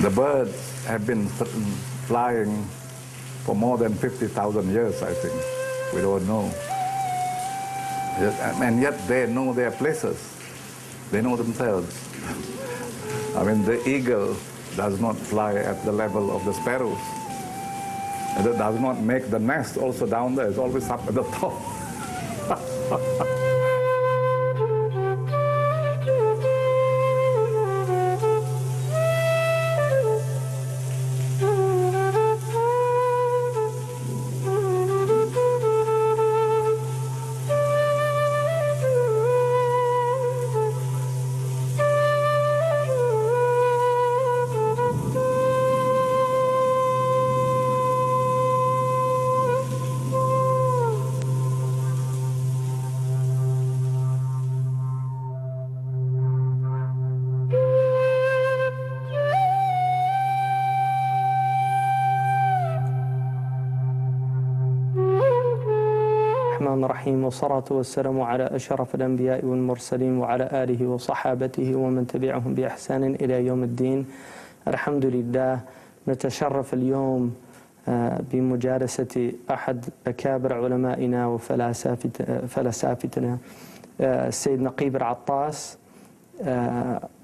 The birds have been flying for more than 50,000 years, I think. We don't know. And yet they know their places. They know themselves. I mean, the eagle does not fly at the level of the sparrows. And it does not make the nest also down there. It's always up at the top. الرحيم والصلاة والسلام على أشرف الأنبياء والمرسلين وعلى آله وصحابته ومن تبعهم بإحسان إلى يوم الدين. الحمد لله. نتشرف اليوم بمجالسة أحد أكابر علمائنا وفلاسفتنا السيد نقيب العطاس،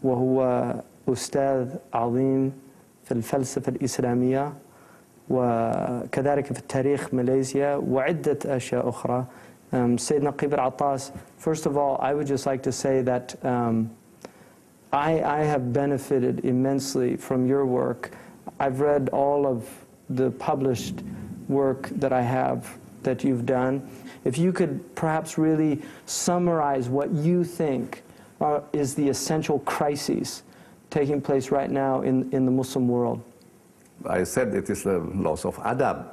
وهو أستاذ عظيم في الفلسفة الإسلامية وكذلك في التاريخ ماليزيا وعدة أشياء أخرى. Sayyid Naqib al-Attas, first of all, I would just like to say that I have benefited immensely from your work. I've read all of the published work that I have that you've done. If you could perhaps really summarize what you think is the essential crises taking place right now in the Muslim world. I said it is the loss of adab,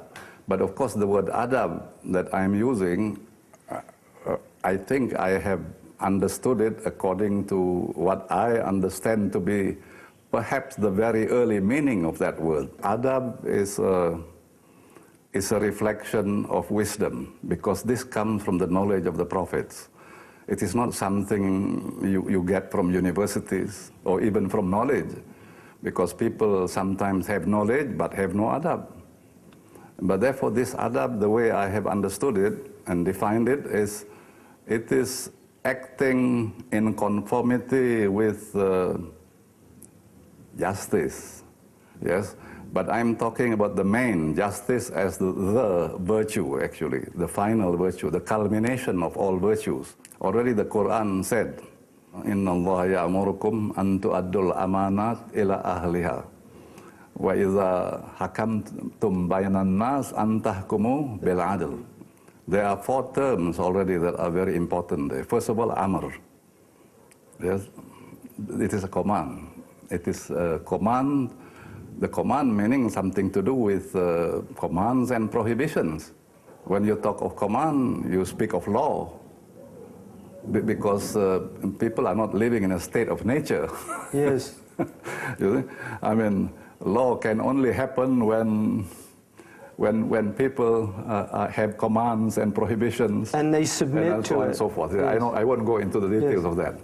but of course the word adab that I'm using, I think I have understood it according to what I understand to be perhaps the very early meaning of that word. Adab is a reflection of wisdom, because this comes from the knowledge of the prophets. It is not something you get from universities or even from knowledge, because people sometimes have knowledge but have no adab. But therefore this adab, the way I have understood it and defined it, is acting in conformity with justice, yes? But I'm talking about the main justice as the virtue, actually, the final virtue, the culmination of all virtues. Already the Quran said, Inna Allah ya'murukum an tu'addul amanat ila ahliha wa idha hakamtum bainan nas an tahkumu bil adl. There are 4 terms already that are very important there. First of all, amr. Yes, it is a command. It is a command. The command meaning something to do with commands and prohibitions. When you talk of command, you speak of law, because people are not living in a state of nature. Yes. You see? I mean, law can only happen when people have commands and prohibitions. And they submit and to it. And so forth. Yes. I won't go into the details of that.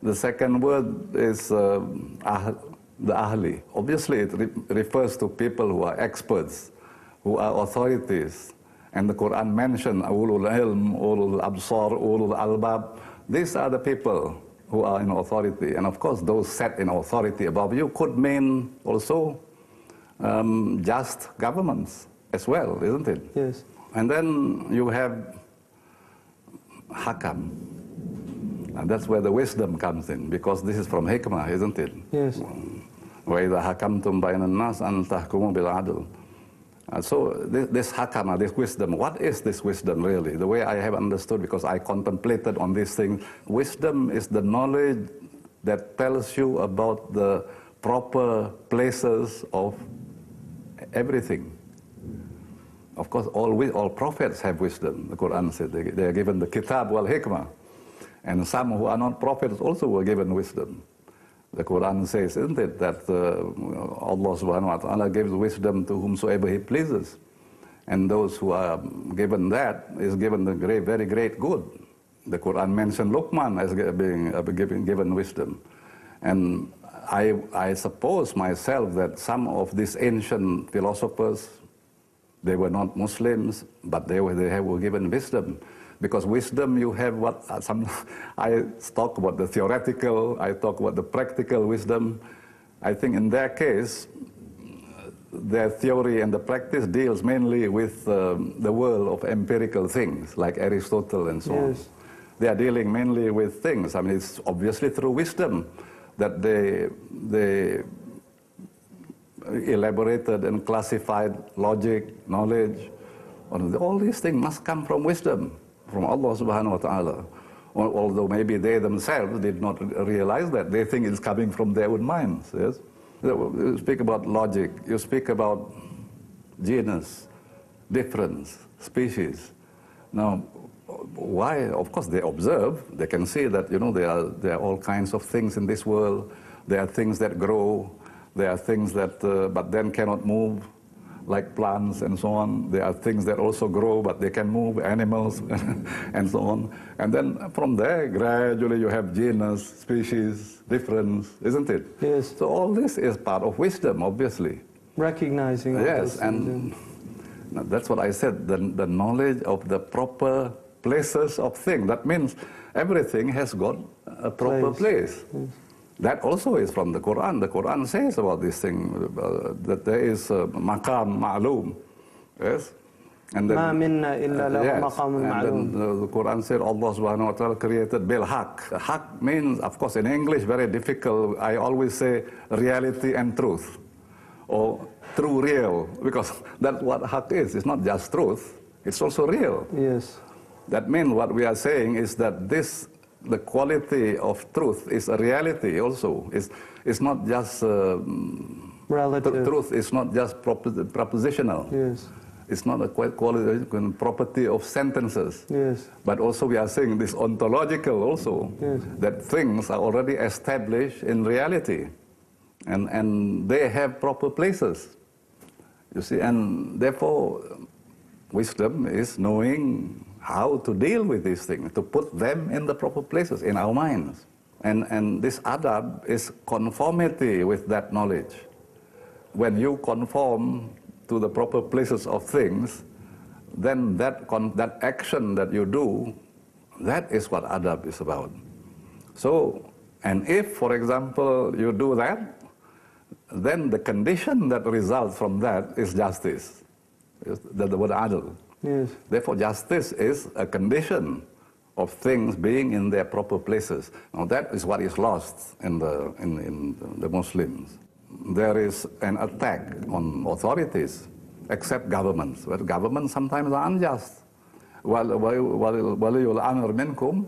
The second word is the ahli. Obviously, it refers to people who are experts, who are authorities. And the Quran mentioned ulul ilm, ulul absar, ulul albab. These are the people who are in authority. And of course, those set in authority above you could mean also just governments as well, isn't it? Yes. And then you have hakam. And that's where the wisdom comes in, because this is from hikmah, isn't it? Yes. وَإِذَا حَكَمْتُمْ بَيْنَ النَّاسِ أَن تَحْكُمُوا بِالْعَدْلِ. So this hakama, this wisdom, what is this wisdom really? The way I have understood, because I contemplated on these things, wisdom is the knowledge that tells you about the proper places of everything. Of course, all prophets have wisdom. The Quran said they are given the kitab wal hikmah. And some who are not prophets also were given wisdom. The Quran says, isn't it, that Allah subhanahu wa ta'ala gives wisdom to whomsoever He pleases. And those who are given that is given the very great good. The Quran mentioned Luqman as being given wisdom. And I suppose myself that some of these ancient philosophers, they were not Muslims, but they were given wisdom. Because wisdom, you have what I talk about the theoretical, I talk about the practical wisdom. I think in their case, their theory and the practice deals mainly with the world of empirical things, like Aristotle and so on. They are dealing mainly with things. I mean, it's obviously through wisdom that they elaborated and classified logic, knowledge. All these things must come from wisdom, from Allah subhanahu wa ta'ala. Although maybe they themselves did not realize that. They think it's coming from their own minds, yes? You speak about logic, you speak about genus, difference, species. Now, why? Of course, they observe. They can see that, you know, there are all kinds of things in this world. There are things that grow. There are things that, but then cannot move, like plants and so on. There are things that also grow, but they can move, animals, and so on. And then from there, gradually you have genus, species, difference, isn't it? Yes. So all this is part of wisdom, obviously. Recognizing all yes, those and that's what I said, the knowledge of the proper places of things. That means everything has got a proper place. Yes. That also is from the Quran. The Quran says about this thing, that there is maqam ma'loom. Yes? And then, the Quran said Allah subhanahu wa ta'ala created bil haq. Haq means, of course, in English, very difficult. I always say reality and truth. Or true real, because that's what haq is. It's not just truth, it's also real. Yes. That means what we are saying is that the quality of truth is a reality also. It's not just relative. Truth is not just propositional. Yes. It's not a quality, property of sentences. Yes. But also we are saying this ontological also. Yes. That things are already established in reality. And they have proper places. You see, and therefore wisdom is knowing how to deal with these things, to put them in the proper places in our minds. And this adab is conformity with that knowledge. When you conform to the proper places of things, then that action that you do, that is what adab is about. So, and if, for example, you do that, then the condition that results from that is justice. The word adl. Yes. Therefore, justice is a condition of things being in their proper places. Now, that is what is lost in the Muslims. There is an attack on authorities, except governments. But governments sometimes are unjust. وَلِيُّ الْأَمْرِ مِنْكُمْ,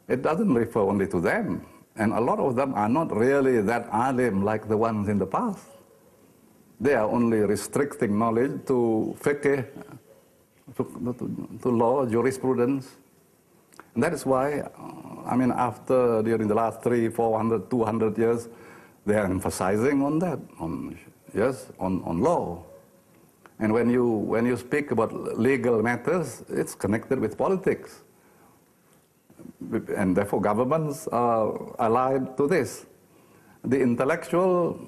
it doesn't refer only to them. And a lot of them are not really that alim like the ones in the past. They are only restricting knowledge to fiqh, to law, jurisprudence. And that is why, I mean, during the last 300, 400, 200 years, they are emphasizing on that, on law. And when you speak about legal matters, it's connected with politics. And therefore governments are allied to this. The intellectual